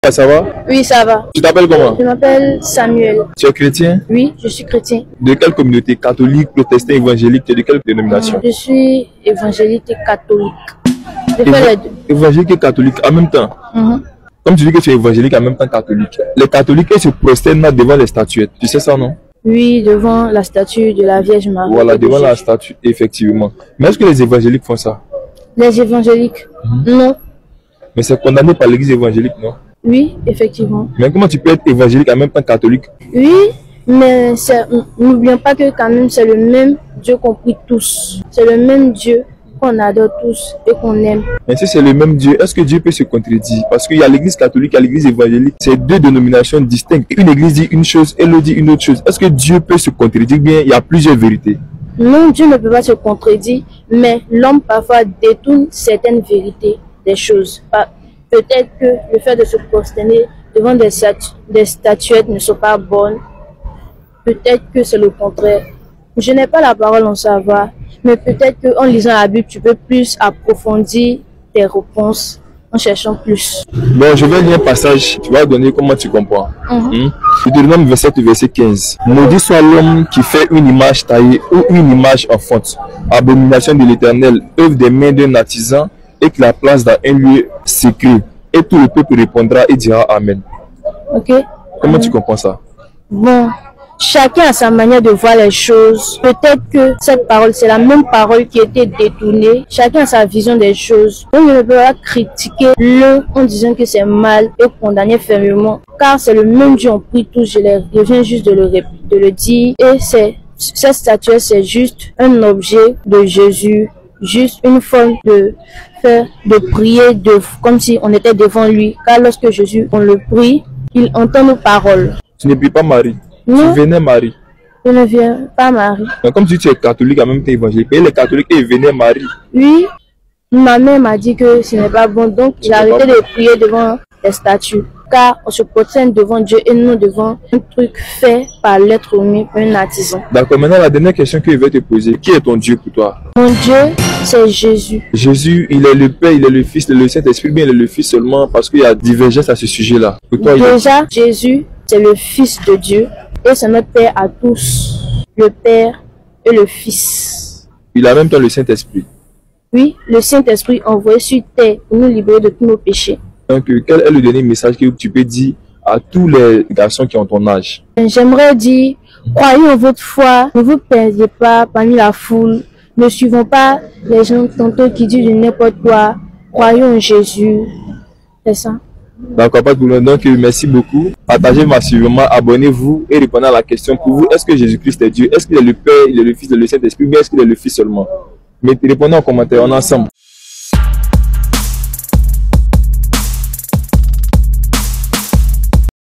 Ça va? Oui, ça va. Tu t'appelles comment? Je m'appelle Samuel. Tu es chrétien? Oui, je suis chrétien. De quelle communauté? Catholique, protestant, évangélique? Tu es de quelle dénomination? Je suis évangélique et catholique. Je fais les deux. Évangélique et catholique en même temps? Comme tu dis que tu es évangélique en même temps catholique. Les catholiques, ils se prosternent devant les statuettes. Tu sais ça, non? Oui, devant la statue de la Vierge Marie. Voilà, devant la statue, effectivement. Mais est-ce que les évangéliques font ça? Les évangéliques? Non. Mais c'est condamné par l'église évangélique, non? Oui, effectivement. Mais comment tu peux être évangélique en même temps catholique? Oui, mais n'oublions pas que quand même c'est le même Dieu qu'on prie tous. C'est le même Dieu qu'on adore tous et qu'on aime. Mais si c'est le même Dieu, est-ce que Dieu peut se contredire? Parce qu'il y a l'église catholique et l'église évangélique. C'est deux dénominations distinctes. Une église dit une chose et l'autre dit une autre chose. Est-ce que Dieu peut se contredire? Bien, il y a plusieurs vérités. Non, Dieu ne peut pas se contredire, mais l'homme parfois détourne certaines vérités des choses. Peut-être que le fait de se prosterner devant des statuettes ne sont pas bonnes. Peut-être que c'est le contraire. Je n'ai pas la parole en savoir, mais peut-être qu'en lisant la Bible, tu peux plus approfondir tes réponses en cherchant plus. Bon, je vais lire un passage, tu vas donner comment tu comprends. Deutéronome 27, verset 15. Maudit soit l'homme qui fait une image taillée ou une image en fonte, abomination de l'Éternel, œuvre des mains d'un artisan, et que la place dans un lieu secret. Et tout le peuple répondra et dira Amen. Ok. Comment tu comprends ça? Bon, chacun a sa manière de voir les choses. Peut-être que cette parole, c'est la même parole qui a été détournée. Chacun a sa vision des choses. On ne peut pas critiquer l'un en disant que c'est mal et condamner fermement. Car c'est le même Dieu, on prie tous, je viens juste de le dire. Et cette statue, c'est juste un objet de Jésus. Juste une forme de prier, comme si on était devant lui. Car lorsque Jésus, on le prie, il entend nos paroles. Tu ne pries pas Marie? Non. Tu venais Marie? Je ne viens pas Marie. Mais comme tu es catholique en même temps évangélique, et les catholiques ils venaient Marie. Oui, ma mère m'a dit que ce n'est pas bon, donc j'ai arrêté de prier devant les statues. Car on se prosterne devant Dieu et non devant un truc fait par l'être humain, un artisan. D'accord, maintenant la dernière question que je vais te poser, qui est ton Dieu pour toi? Mon Dieu, c'est Jésus. Jésus, il est le Père, il est le Fils, le Saint-Esprit, bien il est le Fils seulement parce qu'il y a divergence à ce sujet-là. Pour toi, déjà, Jésus, c'est le Fils de Dieu et c'est notre Père à tous, le Père et le Fils. Il a en même temps le Saint-Esprit. Oui, le Saint-Esprit envoyé sur terre pour nous libérer de tous nos péchés. Donc, quel est le dernier message que tu peux dire à tous les garçons qui ont ton âge? J'aimerais dire, croyez en votre foi, ne vous perdez pas parmi la foule, ne suivons pas les gens tantôt qui disent n'importe quoi, croyons en Jésus, c'est ça. D'accord, pas de problème. Donc, merci beaucoup. Partagez massivement, abonnez-vous et répondez à la question pour vous. Est-ce que Jésus-Christ est Dieu? Est-ce qu'il est le Père, il est le Fils, le Saint-Esprit, ou bien est-ce qu'il est le Fils seulement? Mais répondez en commentaire, on est ensemble.